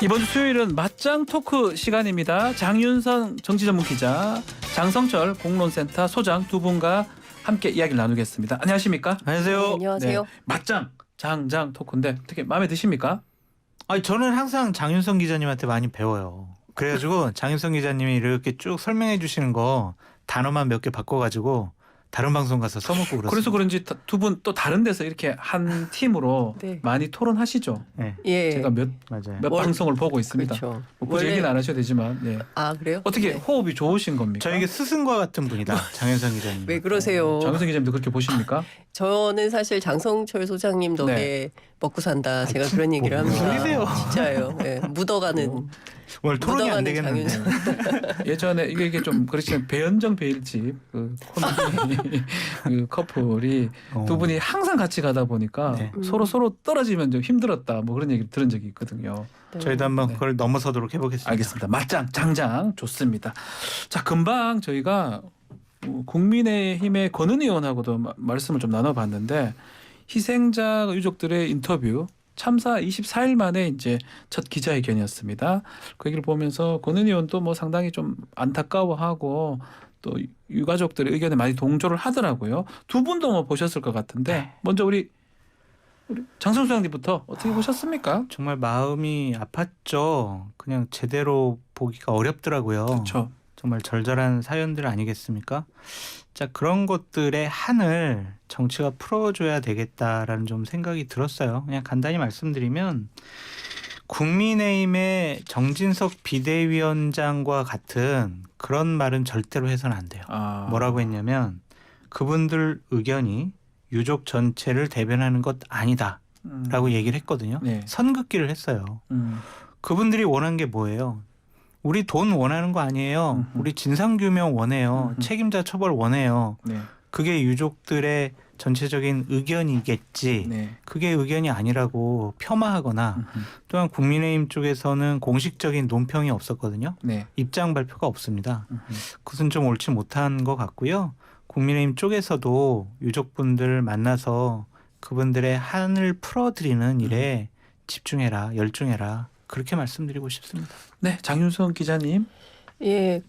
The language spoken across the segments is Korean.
이번 주 수요일은 맞짱 토크 시간입니다. 장윤선 정치전문기자, 장성철 공론센터 소장 두 분과 함께 이야기를 나누겠습니다. 안녕하십니까? 안녕하세요. 네, 안녕하세요. 네, 맞짱 장장 토크인데 어떻게 마음에 드십니까? 아니, 저는 항상 장윤성 기자님한테 많이 배워요. 그래가지고 장윤성 기자님이 이렇게 쭉 설명해 주시는 거 단어만 몇 개 바꿔가지고 다른 방송 가서 써먹고 그렇습니다. 그래서 그런지 두 분 또 다른 데서 이렇게 한 팀으로 네. 많이 토론하시죠. 네, 예. 제가 몇 맞아요. 방송을 보고 있습니다. 그렇죠. 뭐 굳이 얘기는 안 하셔도 되지만 네. 아 그래요? 어떻게 네. 호흡이 좋으신 겁니까? 저에게 스승과 같은 분이다. 장윤성 기자님. 왜 그러세요? 장윤선 기자님도 그렇게 보십니까? 저는 사실 장성철 소장님 덕에 네. 먹고 산다. 제가 그런 얘기를 무슨 합니다. 소리세요? 진짜예요. 네. 묻어가는 오늘 토론이 안 묻어가는 되겠는데. 장윤성. 예전에 이게 좀 그렇지만 배현정 배일집 그 코미디 그 커플이 두 분이 항상 같이 가다 보니까 네. 서로 떨어지면 좀 힘들었다 뭐 그런 얘기를 들은 적이 있거든요. 네. 저희도 한번 네. 그걸 넘어서도록 해보겠습니다. 알겠습니다. 맞짱 장장 좋습니다. 자 금방 저희가 국민의힘의 권은 의원하고도 말씀을 좀 나눠봤는데 희생자 유족들의 인터뷰 참사 24일 만에 이제 첫 기자회견이었습니다. 그 얘기를 보면서 권은 의원도 뭐 상당히 좀 안타까워하고 또 유가족들의 의견에 많이 동조를 하더라고요. 두 분도 뭐 보셨을 것 같은데 네. 먼저 우리 장성수 장님부터 어떻게 보셨습니까? 정말 마음이 아팠죠. 그냥 제대로 보기가 어렵더라고요. 그렇죠. 정말 절절한 사연들 아니겠습니까? 자, 그런 것들의 한을 정치가 풀어줘야 되겠다라는 좀 생각이 들었어요. 그냥 간단히 말씀드리면 국민의힘의 정진석 비대위원장과 같은 그런 말은 절대로 해서는 안 돼요. 뭐라고 했냐면 그분들 의견이 유족 전체를 대변하는 것 아니다라고 얘기를 했거든요. 네. 선긋기를 했어요. 그분들이 원한 게 뭐예요? 우리 돈 원하는 거 아니에요. 우리 진상규명 원해요. 책임자 처벌 원해요. 네. 그게 유족들의 전체적인 의견이겠지. 네. 그게 의견이 아니라고 폄하하거나 또한 국민의힘 쪽에서는 공식적인 논평이 없었거든요. 네. 입장 발표가 없습니다. 그것은 좀 옳지 못한 것 같고요. 국민의힘 쪽에서도 유족분들 만나서 그분들의 한을 풀어드리는 일에 집중해라, 열중해라. 그렇게 말씀드리고 싶습니다. 네, 장윤선 기자님. 예,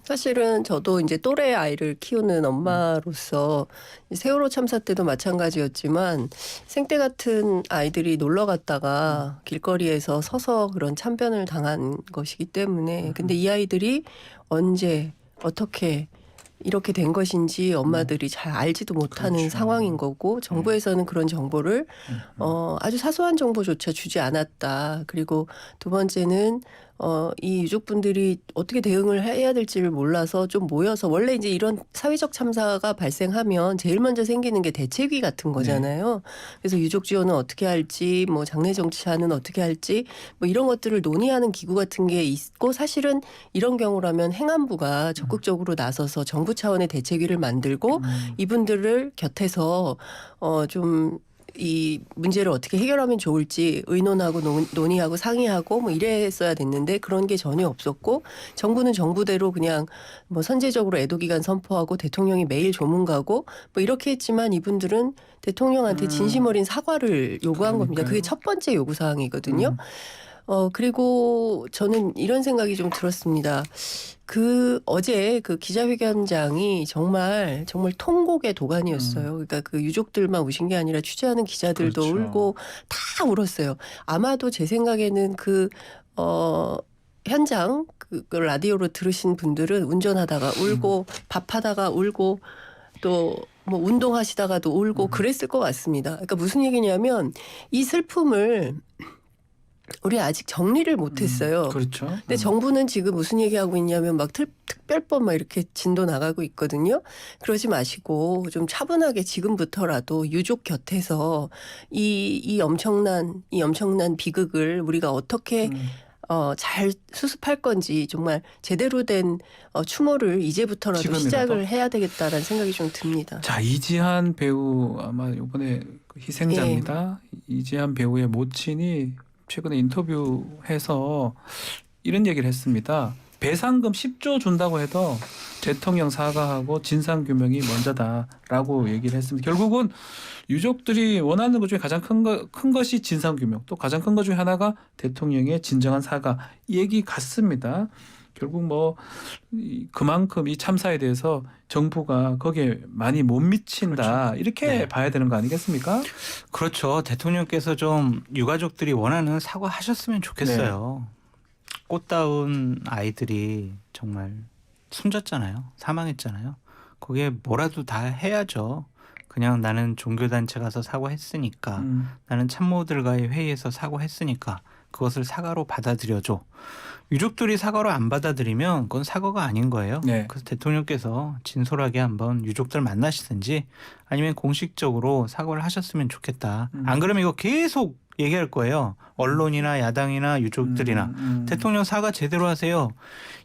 사실은 저도 이제 또래 아이를 키우는 엄마로서 세월호 참사 때도 마찬가지였지만 생때 같은 아이들이 놀러 갔다가 길거리에서 서서 그런 참변을 당한 것이기 때문에 근데 이 아이들이 언제 어떻게 이렇게 된 것인지 엄마들이 잘 알지도 못하는 그렇죠. 상황인 거고 정부에서는 그런 정보를 아주 사소한 정보조차 주지 않았다. 그리고 두 번째는 이 유족분들이 어떻게 대응을 해야 될지를 몰라서 좀 모여서 원래 이제 이런 사회적 참사가 발생하면 제일 먼저 생기는 게 대책위 같은 거잖아요. 그래서 유족 지원은 어떻게 할지 뭐 장례 정치하는 어떻게 할지 뭐 이런 것들을 논의하는 기구 같은 게 있고 사실은 이런 경우라면 행안부가 적극적으로 나서서 정부 차원의 대책위를 만들고 이분들을 곁에서 좀 이 문제를 어떻게 해결하면 좋을지 의논하고 논의하고 상의하고 뭐 이랬어야 됐는데 그런 게 전혀 없었고 정부는 정부대로 그냥 뭐 선제적으로 애도기간 선포하고 대통령이 매일 조문 가고 뭐 이렇게 했지만 이분들은 대통령한테 진심 어린 사과를 요구한 겁니다. 그게 첫 번째 요구사항이거든요. 그리고 저는 이런 생각이 좀 들었습니다. 어제 그 기자회견장이 정말 통곡의 도가니였어요. 그러니까 그 유족들만 우신 게 아니라 취재하는 기자들도 그렇죠. 울고 다 울었어요. 아마도 제 생각에는 현장 그 라디오로 들으신 분들은 운전하다가 울고 밥하다가 울고 또 뭐 운동하시다가도 울고 그랬을 것 같습니다. 그러니까 무슨 얘기냐면 이 슬픔을 우리 아직 정리를 못했어요. 그렇죠. 근데 정부는 지금 무슨 얘기하고 있냐면 막 특별법 막 이렇게 진도 나가고 있거든요. 그러지 마시고 좀 차분하게 지금부터라도 유족 곁에서 이 엄청난 비극을 우리가 어떻게 잘 수습할 건지 정말 제대로 된 추모를 이제부터라도 지금이라도? 시작을 해야 되겠다라는 생각이 좀 듭니다. 자 이지한 배우 아마 이번에 희생자입니다. 이지한 배우의 모친이 최근에 인터뷰해서 이런 얘기를 했습니다. 배상금 10조 준다고 해도 대통령 사과하고 진상 규명이 먼저다라고 얘기를 했습니다. 결국은 유족들이 원하는 것 중에 가장 큰 것이 진상 규명, 또 가장 큰 것 중에 하나가 대통령의 진정한 사과 이 얘기 같습니다. 결국 뭐 그만큼 이 참사에 대해서 정부가 거기에 많이 못 미친다 그렇죠. 이렇게 네. 봐야 되는 거 아니겠습니까? 그렇죠. 대통령께서 좀 유가족들이 원하는 사과하셨으면 좋겠어요. 꽃다운 아이들이 정말 숨졌잖아요. 사망했잖아요. 거기에 뭐라도 다 해야죠. 그냥 나는 종교단체 가서 사과했으니까 나는 참모들과의 회의에서 사과했으니까 그것을 사과로 받아들여줘. 유족들이 사과로 안 받아들이면 그건 사과가 아닌 거예요. 네. 그래서 대통령께서 진솔하게 한번 유족들 만나시든지 아니면 공식적으로 사과를 하셨으면 좋겠다. 안 그러면 이거 계속 얘기할 거예요. 언론이나 야당이나 유족들이나 대통령 사과 제대로 하세요.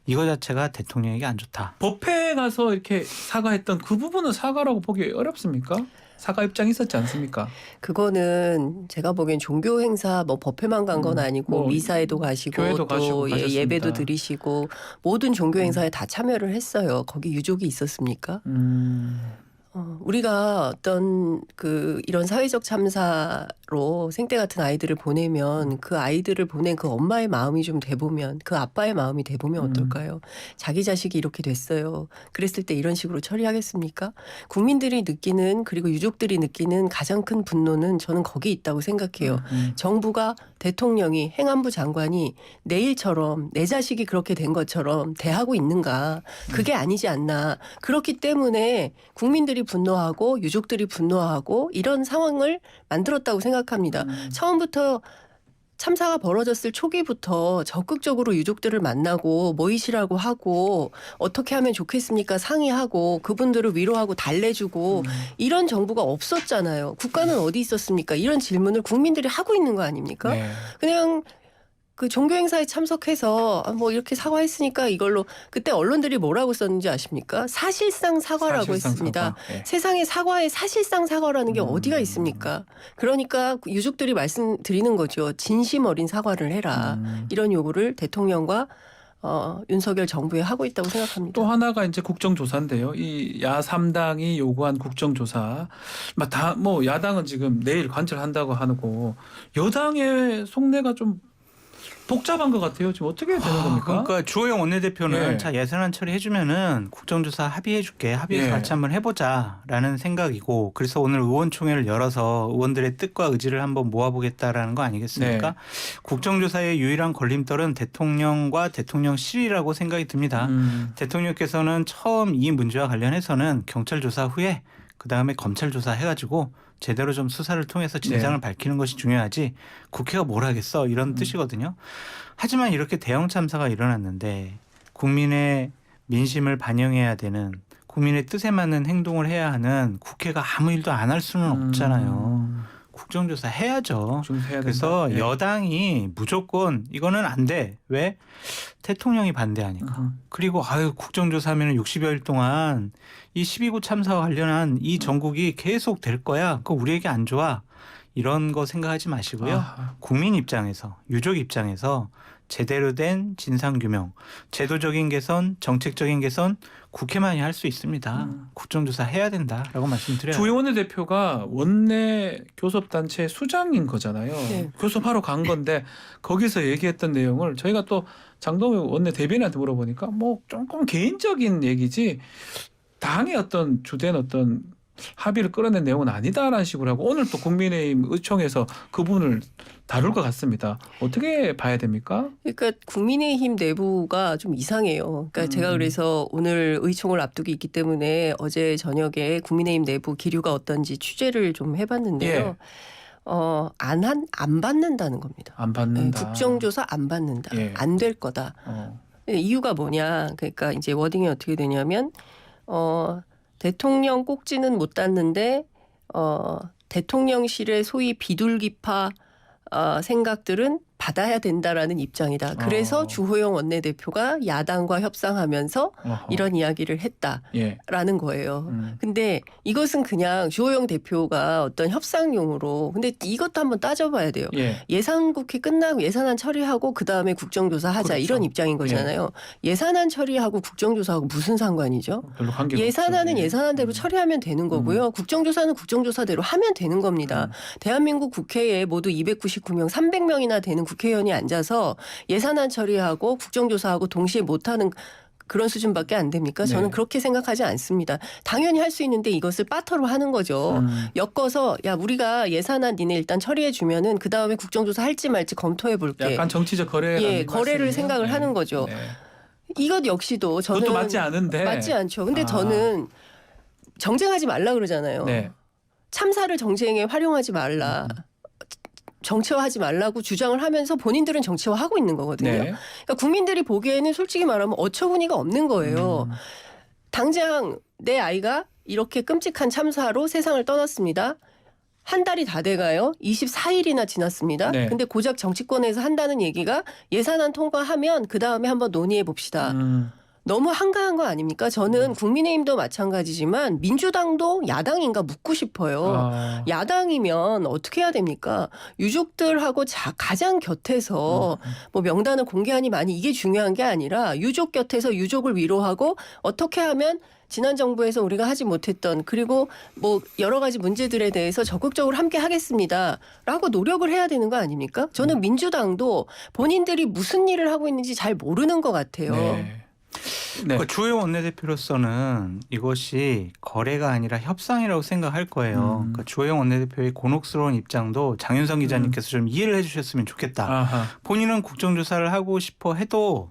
이거 자체가 대통령에게 안 좋다. 법회에 가서 이렇게 사과했던 그 부분은 사과라고 보기 어렵습니까? 사과 입장이 있었지 않습니까? 그거는 제가 보기엔 종교 행사 뭐 법회만 간 건 아니고 뭐 미사에도 가시고 교회도 또 가시고 가셨습니다. 예배도 드리시고 모든 종교 행사에 다 참여를 했어요. 거기 유족이 있었습니까? 우리가 어떤 이런 사회적 참사로 생때 같은 아이들을 보내면 그 아이들을 보낸 그 엄마의 마음이 좀 돼보면 그 아빠의 마음이 돼보면 어떨까요? 자기 자식이 이렇게 됐어요. 그랬을 때 이런 식으로 처리하겠습니까? 국민들이 느끼는 그리고 유족들이 느끼는 가장 큰 분노는 저는 거기 있다고 생각해요. 정부가 대통령이 행안부 장관이 내일처럼 내 자식이 그렇게 된 것처럼 대하고 있는가. 그게 아니지 않나. 그렇기 때문에 국민들이 분노하고 유족들이 분노하고 이런 상황을 만들었다고 생각합니다. 처음부터 참사가 벌어졌을 초기부터 적극적으로 유족들을 만나고 모이시라고 하고 어떻게 하면 좋겠습니까 상의하고 그분들을 위로하고 달래주고 이런 정부가 없었잖아요. 국가는 어디 있었습니까? 이런 질문을 국민들이 하고 있는 거 아닙니까? 네. 그냥 그 종교 행사에 참석해서 뭐 이렇게 사과했으니까 이걸로 그때 언론들이 뭐라고 썼는지 아십니까? 사실상 사과라고 사실상 했습니다. 사과. 네. 세상에 사과에 사실상 사과라는 게 어디가 있습니까? 그러니까 유족들이 말씀드리는 거죠. 진심 어린 사과를 해라. 이런 요구를 대통령과 윤석열 정부에 하고 있다고 생각합니다. 또 하나가 이제 국정조사인데요. 이 야3당이 요구한 국정조사, 뭐 야당은 지금 내일 관철한다고 하고 여당의 속내가 좀 복잡한 것 같아요. 지금 어떻게 되는 겁니까? 그러니까 주호영 원내대표는 예. 자 예산안 처리해주면은 국정조사 합의해줄게. 합의해서 예. 같이 한번 해보자라는 생각이고 그래서 오늘 의원총회를 열어서 의원들의 뜻과 의지를 한번 모아보겠다라는 거 아니겠습니까? 네. 국정조사의 유일한 걸림돌은 대통령과 대통령실이라고 생각이 듭니다. 대통령께서는 처음 이 문제와 관련해서는 경찰 조사 후에 그다음에 검찰 조사 해가지고 제대로 좀 수사를 통해서 진상을 밝히는 것이 중요하지 국회가 뭘 하겠어 이런 뜻이거든요. 하지만 이렇게 대형 참사가 일어났는데 국민의 민심을 반영해야 되는 국민의 뜻에 맞는 행동을 해야 하는 국회가 아무 일도 안 할 수는 없잖아요. 국정조사 해야죠. 좀 해야 그래서 된다. 네. 여당이 무조건 이거는 안 돼. 왜? 대통령이 반대하니까. 그리고 국정조사하면 60여일 동안 이 12구 참사와 관련한 이 전국이 계속 될 거야. 그거 우리에게 안 좋아. 이런 거 생각하지 마시고요. 국민 입장에서 유족 입장에서 제대로 된 진상규명, 제도적인 개선, 정책적인 개선 국회만이 할 수 있습니다. 국정조사 해야 된다라고 말씀드려요. 주호영 대표가 원내 교섭단체 수장인 거잖아요. 네. 교섭하러 간 건데 거기서 얘기했던 내용을 저희가 또 장동혁 원내 대변인한테 물어보니까 뭐 조금 개인적인 얘기지 당의 어떤 주된 어떤 합의를 끌어낸 내용은 아니다라는 식으로 하고 오늘 또 국민의힘 의총에서 그 부분을 다룰 것 같습니다. 어떻게 봐야 됩니까? 그러니까 국민의힘 내부가 좀 이상해요. 그러니까 제가 그래서 오늘 의총을 앞두고 있기 때문에 어제 저녁에 국민의힘 내부 기류가 어떤지 취재를 좀 해봤는데요. 안 받는다는 겁니다. 안 받는다. 네, 국정조사 안 받는다. 예. 안 될 거다. 이유가 뭐냐? 그러니까 이제 워딩이 어떻게 되냐면 대통령 꼭지는 못 닿는데 대통령실의 소위 비둘기파 생각들은 받아야 된다라는 입장이다. 그래서 주호영 원내대표가 야당과 협상하면서 어허. 이런 이야기를 했다라는 예. 거예요. 근데 이것은 그냥 주호영 대표가 어떤 협상용으로 근데 이것도 한번 따져봐야 돼요. 예. 예산국회 끝나고 예산안 처리하고 그다음에 국정조사 하자 그렇죠. 이런 입장인 거잖아요. 예산안 처리하고 국정조사하고 무슨 상관이죠? 별로 관계가 예산안은 없죠. 예. 예산안대로 처리하면 되는 거고요. 국정조사는 국정조사대로 하면 되는 겁니다. 대한민국 국회에 모두 299명, 300명이나 되는 국회의원이 앉아서 예산안 처리하고 국정조사하고 동시에 못하는 그런 수준밖에 안 됩니까? 저는 네. 그렇게 생각하지 않습니다. 당연히 할 수 있는데 이것을 빠터로 하는 거죠. 엮어서 야 우리가 예산안 니네 일단 처리해 주면은 그 다음에 국정조사 할지 말지 검토해 볼게. 약간 정치적 거래. 예, 거래를 생각을 하는 거죠. 네. 이것 역시도 저는 그것도 맞지 않은데. 맞지 않죠. 근데 아. 저는 정쟁하지 말라 그러잖아요. 네. 참사를 정쟁에 활용하지 말라. 정치화하지 말라고 주장을 하면서 본인들은 정치화하고 있는 거거든요. 네. 그러니까 국민들이 보기에는 솔직히 말하면 어처구니가 없는 거예요. 당장 내 아이가 이렇게 끔찍한 참사로 세상을 떠났습니다. 한 달이 다 돼가요. 24일이나 지났습니다. 네. 근데 고작 정치권에서 한다는 얘기가 예산안 통과하면 그 다음에 한번 논의해 봅시다. 너무 한가한 거 아닙니까? 저는 국민의힘도 마찬가지지만 민주당도 야당인가 묻고 싶어요. 아. 야당이면 어떻게 해야 됩니까? 유족들하고 가장 곁에서 뭐 명단을 공개하니 많이 이게 중요한 게 아니라 유족 곁에서 유족을 위로하고 어떻게 하면 지난 정부에서 우리가 하지 못했던 그리고 뭐 여러 가지 문제들에 대해서 적극적으로 함께 하겠습니다라고 노력을 해야 되는 거 아닙니까? 저는 민주당도 본인들이 무슨 일을 하고 있는지 잘 모르는 것 같아요. 네. 네. 그 주호영 원내대표로서는 이것이 거래가 아니라 협상이라고 생각할 거예요. 그 주호영 원내대표의 곤혹스러운 입장도 장윤성 기자님께서 좀 이해를 해주셨으면 좋겠다. 아하. 본인은 국정조사를 하고 싶어 해도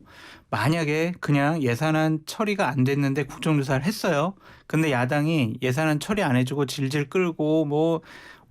만약에 그냥 예산안 처리가 안 됐는데 국정조사를 했어요. 근데 야당이 예산안 처리 안 해주고 질질 끌고 뭐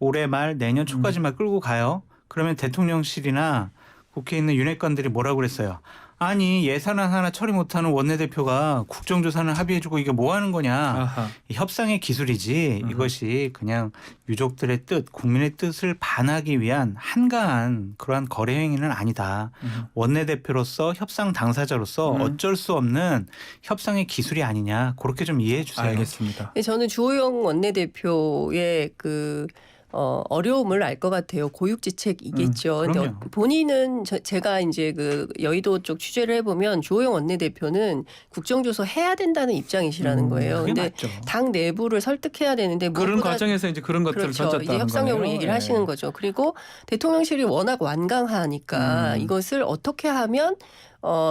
올해 말 내년 초까지만 끌고 가요. 그러면 대통령실이나 국회에 있는 윤핵관들이 뭐라고 그랬어요. 아니 예산안 하나 처리 못하는 원내대표가 국정조사는 합의해주고 이게 뭐 하는 거냐. 아하. 협상의 기술이지 이것이 그냥 유족들의 뜻, 국민의 뜻을 반하기 위한 한가한 그러한 거래 행위는 아니다. 원내대표로서 협상 당사자로서 어쩔 수 없는 협상의 기술이 아니냐. 그렇게 좀 이해해 주세요. 알겠습니다. 근데 저는 주호영 원내대표의 그 어려움을 알 것 같아요. 고육지책이겠죠. 근데 그럼요. 본인은 제가 이제 그 여의도 쪽 취재를 해보면 주호영 원내대표는 국정조사 해야 된다는 입장이시라는 거예요. 그게 근데 맞죠. 당 내부를 설득해야 되는데 그런 무엇보다 과정에서 이제 그런 것들을 그렇죠. 던졌다는 이제 협상력으로 거네요. 얘기를 예. 하시는 거죠. 그리고 대통령실이 워낙 완강하니까 이것을 어떻게 하면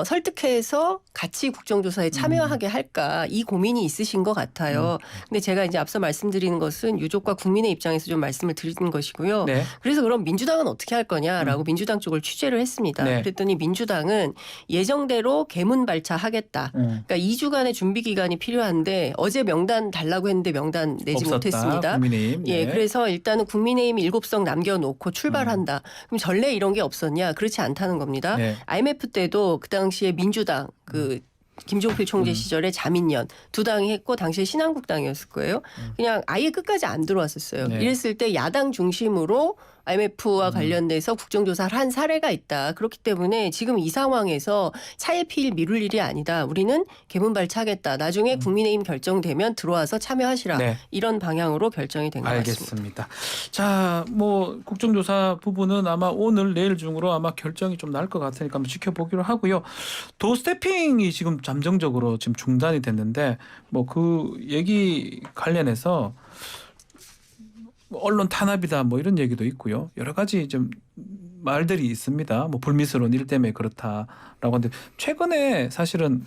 설득해서 같이 국정조사에 참여하게 할까 이 고민이 있으신 것 같아요. 근데 제가 이제 앞서 말씀드리는 것은 유족과 국민의 입장에서 좀 말씀을 드리는 것이고요. 네. 그래서 그럼 민주당은 어떻게 할 거냐라고 민주당 쪽을 취재를 했습니다. 네. 그랬더니 민주당은 예정대로 개문발차하겠다. 그러니까 2주간의 준비 기간이 필요한데 어제 명단 달라고 했는데 명단 내지 없었다. 못했습니다. 국민의힘. 예, 네. 그래서 일단은 국민의힘 7석 남겨놓고 출발한다. 그럼 전례 이런 게 없었냐? 그렇지 않다는 겁니다. 네. IMF 때도 그 당시에 민주당 그 김종필 총재 시절에 자민련 두 당이 했고 당시에 신한국당이었을 거예요. 그냥 아예 끝까지 안 들어왔었어요. 네. 이랬을 때 야당 중심으로 IMF와 관련돼서 국정조사를 한 사례가 있다. 그렇기 때문에 지금 이 상황에서 차일피일 미룰 일이 아니다. 우리는 개문발차하겠다. 나중에 국민의힘 결정되면 들어와서 참여하시라. 네. 이런 방향으로 결정이 된 것 같습니다. 알겠습니다. 자, 뭐 국정조사 부분은 아마 오늘 내일 중으로 아마 결정이 좀 날 것 같으니까 한번 지켜보기로 하고요. 도스태핑이 지금 잠정적으로 지금 중단이 됐는데 뭐 그 얘기 관련해서 언론 탄압이다 뭐 이런 얘기도 있고요. 여러 가지 좀 말들이 있습니다. 뭐 불미스러운 일 때문에 그렇다라고 하는데 최근에 사실은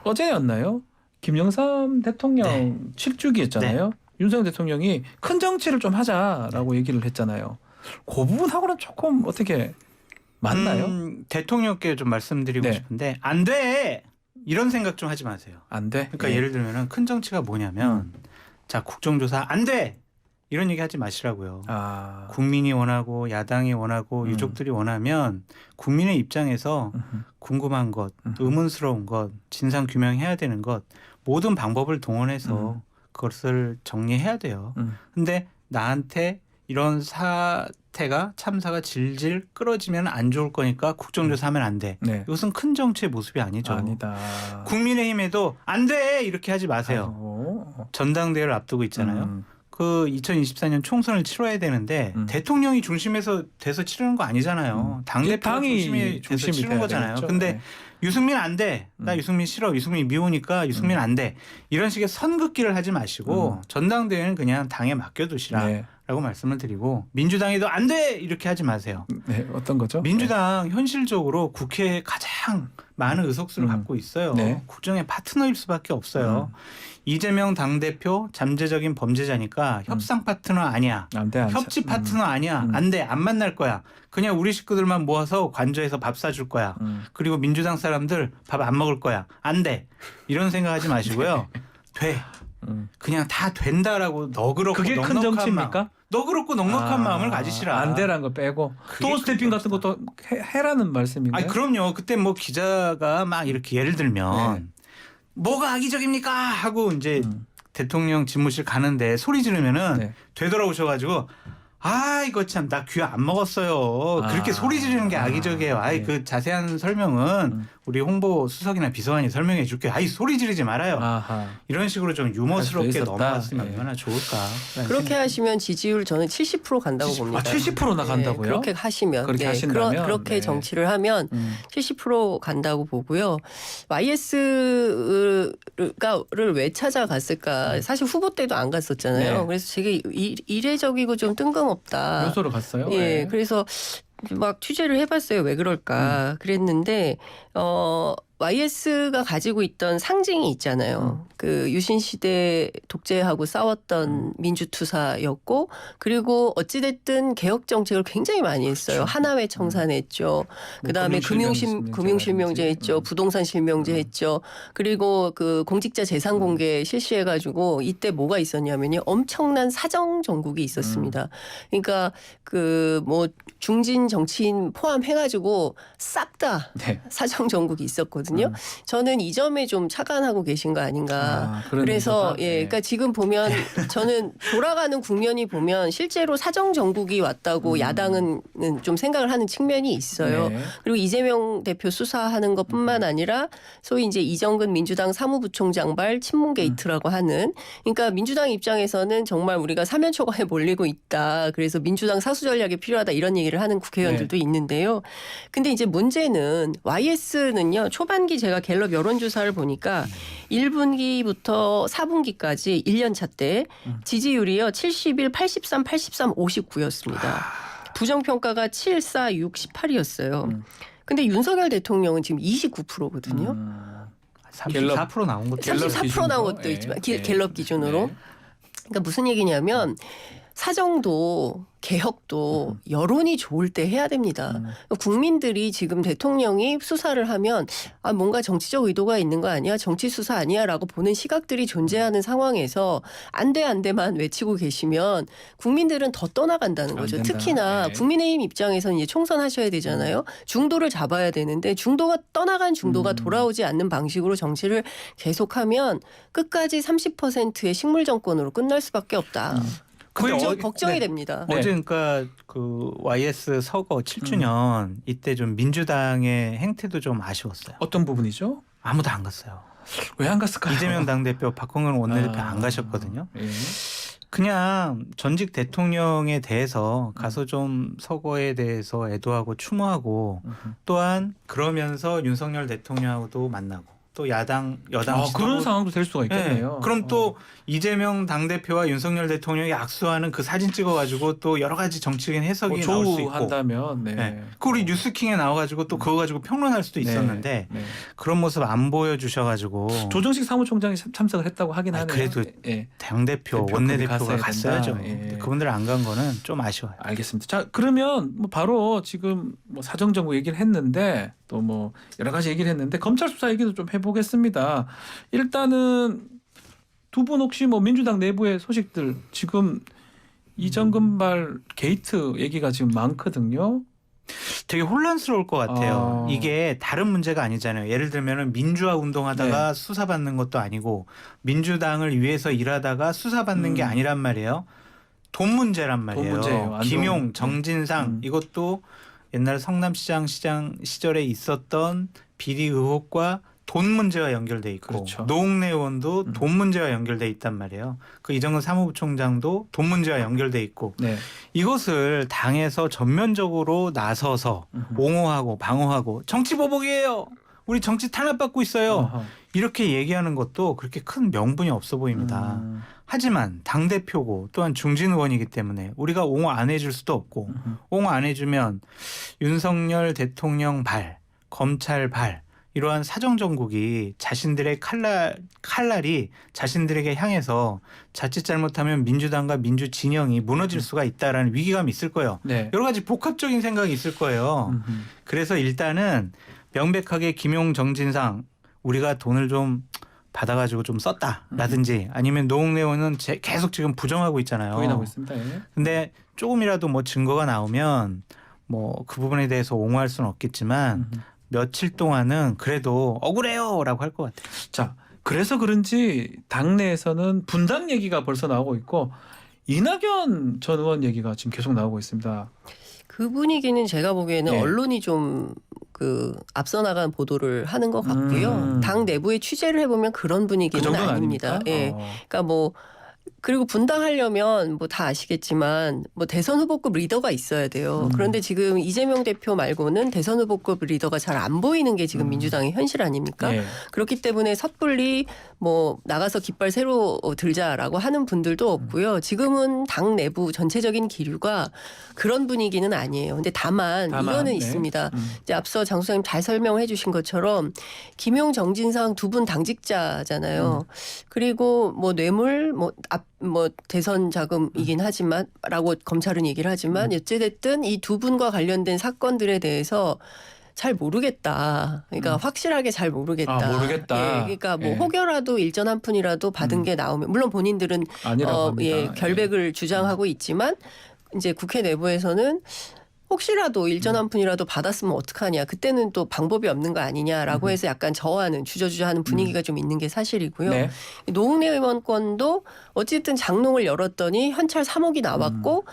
어제였나요? 김영삼 대통령 네. 7주기였잖아요. 윤석열 대통령이 큰 정치를 좀 하자라고 얘기를 했잖아요. 그 부분하고는 조금 어떻게 맞나요? 대통령께 좀 말씀드리고 네. 싶은데 안 돼. 이런 생각 좀 하지 마세요. 안 돼. 그러니까 네. 예를 들면 큰 정치가 뭐냐면 자 국정조사 안 돼. 이런 얘기 하지 마시라고요. 아, 국민이 원하고 야당이 원하고 유족들이 원하면 국민의 입장에서 궁금한 것, 의문스러운 것, 진상 규명해야 되는 것 모든 방법을 동원해서 그것을 정리해야 돼요. 근데 나한테 이런 사태가 참사가 질질 끌어지면 안 좋을 거니까 국정조사하면 안 돼. 네. 이것은 큰 정치의 모습이 아니죠. 아니다. 국민의힘에도 안 돼 이렇게 하지 마세요. 아이고. 전당대회를 앞두고 있잖아요. 음. 그 2024년 총선을 치러야 되는데 대통령이 중심에서 돼서 치르는 거 아니잖아요. 당대표가 당이 중심이 돼서 중심이 치르는 돼야 거잖아요. 되겠죠. 근데 네. 유승민 안 돼. 나 유승민 싫어. 유승민 미우니까 유승민 안 돼. 이런 식의 선긋기를 하지 마시고 전당대회는 그냥 당에 맡겨두시라. 네. 라고 말씀을 드리고 민주당에도 안 돼 이렇게 하지 마세요. 네, 어떤 거죠? 민주당 현실적으로 국회에 가장 많은 의석수를 갖고 있어요. 네. 국정의 파트너일 수밖에 없어요. 이재명 당대표 잠재적인 범죄자니까 협상 파트너 아니야. 안 돼, 안 협치 차- 파트너 아니야. 안 돼. 안 만날 거야. 그냥 우리 식구들만 모아서 관저에서 밥 사줄 거야. 그리고 민주당 사람들 밥 안 먹을 거야. 안 돼. 이런 생각하지 마시고요. 돼. 그냥 다 된다라고 너그럽고 그게 큰 넉넉한 정치입니까? 마음. 너그럽고 넉넉한 마음을 가지시라. 안 되라는 거 빼고 그게 또 큰 스태핑 같은 것도 해라는 말씀인가요? 아니 그럼요. 그때 뭐 기자가 막 이렇게 예를 들면 네. 뭐가 악의적입니까 하고 이제 대통령 집무실 가는데 소리 지르면은 네. 되돌아오셔가지고 아 이거 참 나 귀 안 먹었어요. 그렇게 소리 지르는 게 악의적이에요. 아이 네. 그 자세한 설명은 우리 홍보 수석이나 비서관이 설명해 줄게. 아이 소리 지르지 말아요. 아하. 이런 식으로 좀 할 유머스럽게 수도 있었다. 넘어갔으면 예. 얼마나 좋을까. 그렇게 하시면 지지율 저는 70% 간다고 70, 봅니다. 70% 나간다고요? 네, 그렇게 하시면 그렇게 하신다면? 그렇게 네. 정치를 하면 70% 간다고 보고요. YS를 왜 찾아갔을까? 사실 후보 때도 안 갔었잖아요. 네. 그래서 되게 이례적이고 좀 뜬금없다. 요소로 갔어요? 예, 네. 그래서 막 취재를 해봤어요. 왜 그럴까? 그랬는데 YS가 가지고 있던 상징이 있잖아요. 그 유신 시대 독재하고 싸웠던 민주투사였고, 그리고 어찌됐든 개혁 정책을 굉장히 많이 했어요. 하나회 청산했죠. 그 다음에 금융실명제 했죠. 부동산 실명제 했죠. 그리고 그 공직자 재산 공개 실시해가지고 이때 뭐가 있었냐면요. 엄청난 사정 정국이 있었습니다. 그러니까 그 뭐 중진 정치인 포함해가지고 싹 다 네. 사정 정국이 있었거든요. 저는 이 점에 좀 착안하고 계신 거 아닌가. 그런 그래서 의도다? 예, 네. 그러니까 지금 보면 저는 돌아가는 국면이 보면 실제로 사정 정국이 왔다고 야당은 좀 생각을 하는 측면이 있어요. 네. 그리고 이재명 대표 수사하는 것뿐만 아니라 소위 이제 이정근 민주당 사무부총장발 친문 게이트라고 하는, 그러니까 민주당 입장에서는 정말 우리가 사면초가에 몰리고 있다. 그래서 민주당 사수 전략이 필요하다 이런 얘기를 하는 국회의원들도 있는데요. 근데 이제 문제는 YS는요. 초반기 제가 갤럽 여론조사를 보니까 1분기부터 4분기까지 1년 차 때 지지율이요. 71, 83, 83, 59였습니다. 부정평가가 7, 4, 6, 18이었어요. 근데 윤석열 대통령은 지금 29%거든요. 34% 나온 것도 34% 나온 것도 네. 있지만 네. 갤럽 기준으로. 네. 그러니까 무슨 얘기냐면 사정도 개혁도 여론이 좋을 때 해야 됩니다. 국민들이 지금 대통령이 수사를 하면 아 뭔가 정치적 의도가 있는 거 아니야? 정치 수사 아니야라고 보는 시각들이 존재하는 상황에서 안 돼 안 돼만 외치고 계시면 국민들은 더 떠나간다는 안 거죠. 된다. 특히나 네. 국민의힘 입장에서는 이제 총선하셔야 되잖아요. 중도를 잡아야 되는데 중도가 떠나간 중도가 돌아오지 않는 방식으로 정치를 계속하면 끝까지 30%의 식물 정권으로 끝날 수밖에 없다. 근데 걱정이 네. 됩니다. 네. 어제 그러니까 그 YS 서거 7주년 이때 좀 민주당의 행태도 좀 아쉬웠어요. 어떤 부분이죠? 아무도 안 갔어요. 왜 안 갔을까요? 이재명 당대표, 박홍근 원내대표 안 가셨거든요. 예. 그냥 전직 대통령에 대해서 가서 좀 서거에 대해서 애도하고 추모하고 또한 그러면서 윤석열 대통령하고도 만나고 또 여당 그런 상황도 될 수가 있겠네요. 네. 그럼 또 이재명 당대표와 윤석열 대통령이 악수하는 그 사진 찍어가지고 또 여러 가지 정치적인 해석이 나올 수 있고. 조우한다면 네. 네. 그 우리 뉴스킹에 나와가지고 또 그거 가지고 평론할 수도 있었는데 네. 그런 모습 안 보여주셔가지고 조정식 사무총장이 참석을 했다고 하긴 아니, 하네요. 그래도 예. 당대표, 대표급이 원내대표가 갔어야 갔어야죠. 된다. 예. 근데 그분들 안 간 거는 좀 아쉬워요. 알겠습니다. 자, 그러면 뭐 바로 지금 뭐 사정정국 얘기를 했는데 또 뭐 여러 가지 얘기를 했는데 검찰 수사 얘기도 좀 해보겠습니다. 일단은 두 분 혹시 뭐 민주당 내부의 소식들 지금 이정근발 게이트 얘기가 지금 많거든요. 되게 혼란스러울 것 같아요. 아. 이게 다른 문제가 아니잖아요. 예를 들면은 민주화 운동하다가 네. 수사받는 것도 아니고 민주당을 위해서 일하다가 수사받는 게 아니란 말이에요. 돈 문제란 말이에요. 돈 문제예요. 완전. 김용, 정진상 이것도 옛날 성남시장 시절에 있었던 비리 의혹과 돈 문제와 연결돼 있고 그렇죠. 노웅래 의원도 돈 문제와 연결돼 있단 말이에요. 그 이정은 사무부총장도 돈 문제와 연결돼 있고 네. 이것을 당에서 전면적으로 나서서 옹호하고 방어하고 정치 보복이에요. 우리 정치 탄압받고 있어요. 어허. 이렇게 얘기하는 것도 그렇게 큰 명분이 없어 보입니다. 하지만 당대표고 또한 중진 의원이기 때문에 우리가 옹호 안 해줄 수도 없고 옹호 안 해주면 윤석열 대통령 발, 검찰 발 이러한 사정정국이 자신들의 칼날이 자신들에게 향해서 자칫 잘못하면 민주당과 민주진영이 무너질 수가 있다라는 위기감이 있을 거예요. 네. 여러 가지 복합적인 생각이 있을 거예요. 그래서 일단은 명백하게 김용 정진상 우리가 돈을 좀 받아가지고 좀 썼다라든지 아니면 노웅래 의원은 계속 지금 부정하고 있잖아요. 부인하고 있습니다. 예. 근데 조금이라도 뭐 증거가 나오면 뭐 그 부분에 대해서 옹호할 수는 없겠지만 며칠 동안은 그래도 억울해요라고 할 것 같아요. 자, 그래서 그런지 당내에서는 분당 얘기가 벌써 나오고 있고 이낙연 전 의원 얘기가 지금 계속 나오고 있습니다. 그 분위기는 제가 보기에는 네. 언론이 좀 앞서 나간 보도를 하는 것 같고요. 당 내부의 취재를 해보면 그런 그 분위기는 정도는 아닙니다. 아닙니까? 예. 그러니까 뭐 그리고 분당하려면 뭐 다 아시겠지만 뭐 대선 후보급 리더가 있어야 돼요. 그런데 지금 이재명 대표 말고는 대선 후보급 리더가 잘 안 보이는 게 지금 민주당의 현실 아닙니까? 예. 그렇기 때문에 섣불리 뭐 나가서 깃발 새로 들자라고 하는 분들도 없고요. 지금은 당 내부 전체적인 기류가 그런 분위기는 아니에요. 근데 다만 이거는 네. 있습니다. 이제 앞서 장 소장님 잘 설명해 주신 것처럼 김용 정진상 두 분 당직자잖아요. 그리고 뭐 뇌물 뭐 대선 자금이긴 하지만라고 검찰은 얘기를 하지만 어찌됐든 이 두 분과 관련된 사건들에 대해서 잘 모르겠다. 그러니까 확실하게 잘 모르겠다. 아, 모르겠다. 예, 그러니까 뭐 예. 혹여라도 일전 한 푼이라도 받은 게 나오면 물론 본인들은 아니라고 합니다. 예, 결백을 주장하고 있지만 이제 국회 내부에서는 혹시라도 일전 한 푼이라도 받았으면 어떡하냐. 그때는 또 방법이 없는 거 아니냐라고 해서 약간 저하는 주저주저하는 분위기가 좀 있는 게 사실이고요. 네. 노웅래 의원 건도 어쨌든 장롱을 열었더니 현찰 3억이 나왔고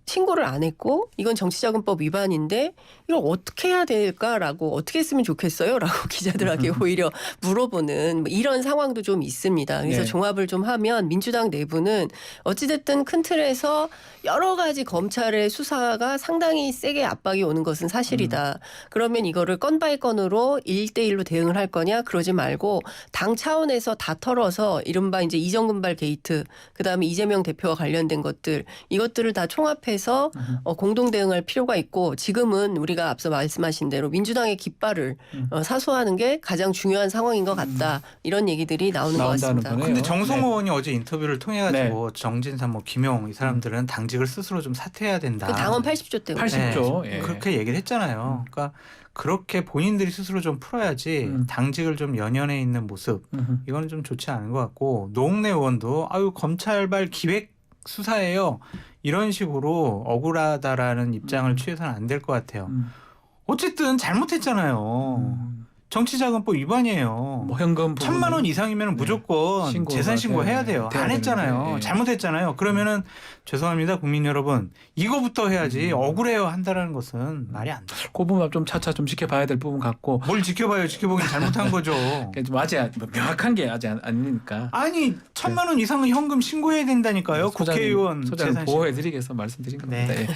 신고를 안 했고 이건 정치자금법 위반인데 이걸 어떻게 해야 될까라고 어떻게 했으면 좋겠어요? 라고 기자들에게 오히려 물어보는 뭐 이런 상황도 좀 있습니다. 그래서 네. 종합을 좀 하면 민주당 내부는 어찌됐든 큰 틀에서 여러 가지 검찰의 수사가 상당히 세게 압박이 오는 것은 사실이다. 그러면 이거를 건 바이 건으로 1대1로 대응을 할 거냐? 그러지 말고 당 차원에서 다 털어서 이른바 이제 이정근발 게이트 그다음에 이재명 대표와 관련된 것들 이것들을 다 총합해서 공동 대응할 필요가 있고 지금은 우리가 앞서 말씀하신 대로 민주당의 깃발을 사수하는 게 가장 중요한 상황인 것 같다. 이런 얘기들이 나오는 것 나온다는 같습니다. 거네요. 근데 정성 네. 의원이 어제 인터뷰를 통해 가지고 정진상 뭐 김용 이 사람들은 당직을 스스로 좀 사퇴해야 된다. 그 당원 80조 때문에. 80조. 네, 예. 그렇게 얘기를 했잖아요. 그러니까 그렇게 본인들이 스스로 좀 풀어야지 당직을 좀 연연해 있는 모습 이거는 좀 좋지 않은 것 같고 노웅래 의원도 아유 검찰발 기획 수사예요. 이런 식으로 억울하다라는 입장을 취해서는 안 될 것 같아요. 어쨌든 잘못했잖아요. 정치자금법 위반이에요. 뭐 현금 1,000만 원 이상이면 무조건 신고가 재산 신고해야 돼요. 돼야 안 했잖아요. 되는데, 예. 잘못했잖아요. 그러면은 죄송합니다, 국민 여러분. 이거부터 해야지 억울해요 한다라는 것은 말이 안 돼요. 그 부분 좀 차차 좀 지켜봐야 될 부분 같고 뭘 지켜봐요? 지켜보긴 잘못한 거죠. 좀 아직 명확한 게 아직 아니니까 아니 1,000만 원 이상은 현금 신고해야 된다니까요. 국회의원 소장님 재산 보호해드리기 위해서 말씀드린 겁니다. 네. 예.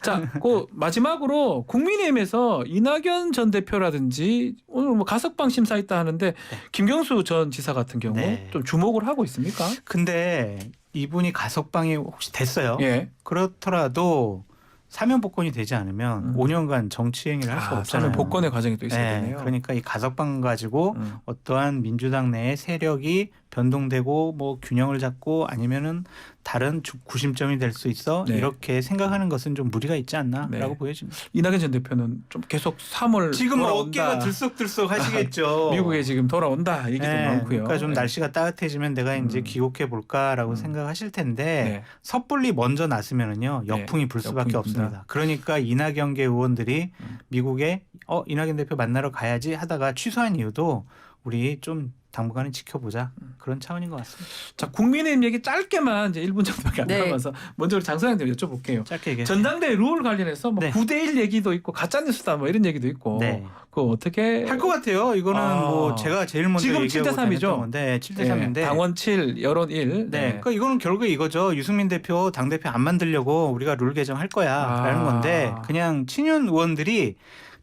자, 그 마지막으로 국민의힘에서 이낙연 전 대표라든지 오늘 뭐 가석방 심사 있다 하는데 김경수 전 지사 같은 경우 네. 좀 주목을 하고 있습니까? 근데 이분이 가석방이 혹시 됐어요? 예. 그렇더라도 사면 복권이 되지 않으면 5년간 정치 행위를 할 수가 없잖아요. 사면 복권의 과정이 또 있어야 네, 되네요. 그러니까 이 가석방 가지고 어떠한 민주당 내의 세력이 변동되고 뭐 균형을 잡고 아니면은 다른 구심점이 될 수 있어 네. 이렇게 생각하는 것은 좀 무리가 있지 않나라고 네. 보여집니다. 이낙연 전 대표는 좀 계속 3월 지금 돌아온다. 어깨가 들썩들썩 하시겠죠. 미국에 지금 돌아온다 얘기도 네, 많고요. 그러니까 좀 네. 날씨가 따뜻해지면 내가 이제 귀국해 볼까라고 생각하실 텐데 네. 섣불리 먼저 나서면은요 역풍이 불 수밖에 역풍이 없습니다. 붑니다. 그러니까 이낙연계 의원들이 미국에 이낙연 대표 만나러 가야지 하다가 취소한 이유도 우리 좀 당분간은 지켜보자 그런 차원인 것 같습니다. 자, 국민의힘 얘기 짧게만 이제 1분 정도밖에 안 네. 남아서 먼저 우리 장 소장님 여쭤볼게요. 짧게 얘기해. 전당대회 룰 관련해서 뭐 네. 9대1 얘기도 있고 가짜 뉴스다 뭐 이런 얘기도 있고 네. 그거 어떻게 할 것 같아요. 이거는 아. 뭐 제가 제일 먼저 지금 얘기하고 7대 3 이죠? 다녔던 건데 7대 3인데 당원 7, 여론 1. 네. 그러니까 이거는 결국에 이거죠. 유승민 대표 당대표 안 만들려고 우리가 룰 개정할 거야라는 아. 건데 그냥 친윤 의원들이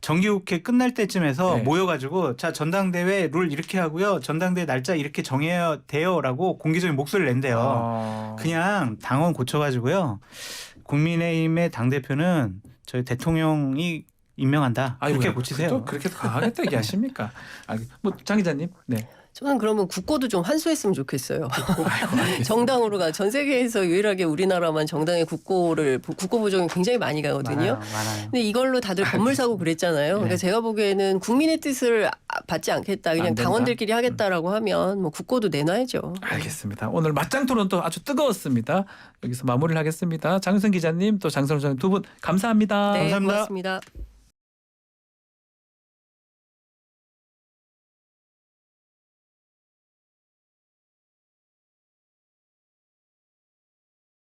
정기국회 끝날 때쯤에서 네. 모여가지고 자 전당대회 룰 이렇게 하고요. 전당대회 날짜 이렇게 정해야 돼요라고 공개적인 목소리를 낸대요. 아. 그냥 당원 고쳐가지고요. 국민의힘의 당대표는 저희 대통령이 임명한다. 아이고야, 이렇게 고치세요. 또 그렇게 강하겠다 얘기하십니까? 뭐장 기자님. 네. 저는 그러면 국고도 좀 환수했으면 좋겠어요. 정당으로 가. 전 세계에서 유일하게 우리나라만 정당의 국고 보정이 굉장히 많이 가거든요. 많아요. 근데 이걸로 다들 건물 사고 그랬잖아요. 그러니까 제가 보기에는 국민의 뜻을 받지 않겠다. 안 그냥 된다? 당원들끼리 하겠다라고 하면 뭐 국고도 내놔야죠. 알겠습니다. 오늘 맞짱 토론 또 아주 뜨거웠습니다. 여기서 마무리를 하겠습니다. 장윤선 기자님 또 장선우 소장님 두 분 감사합니다. 네, 감사합니다. 고맙습니다.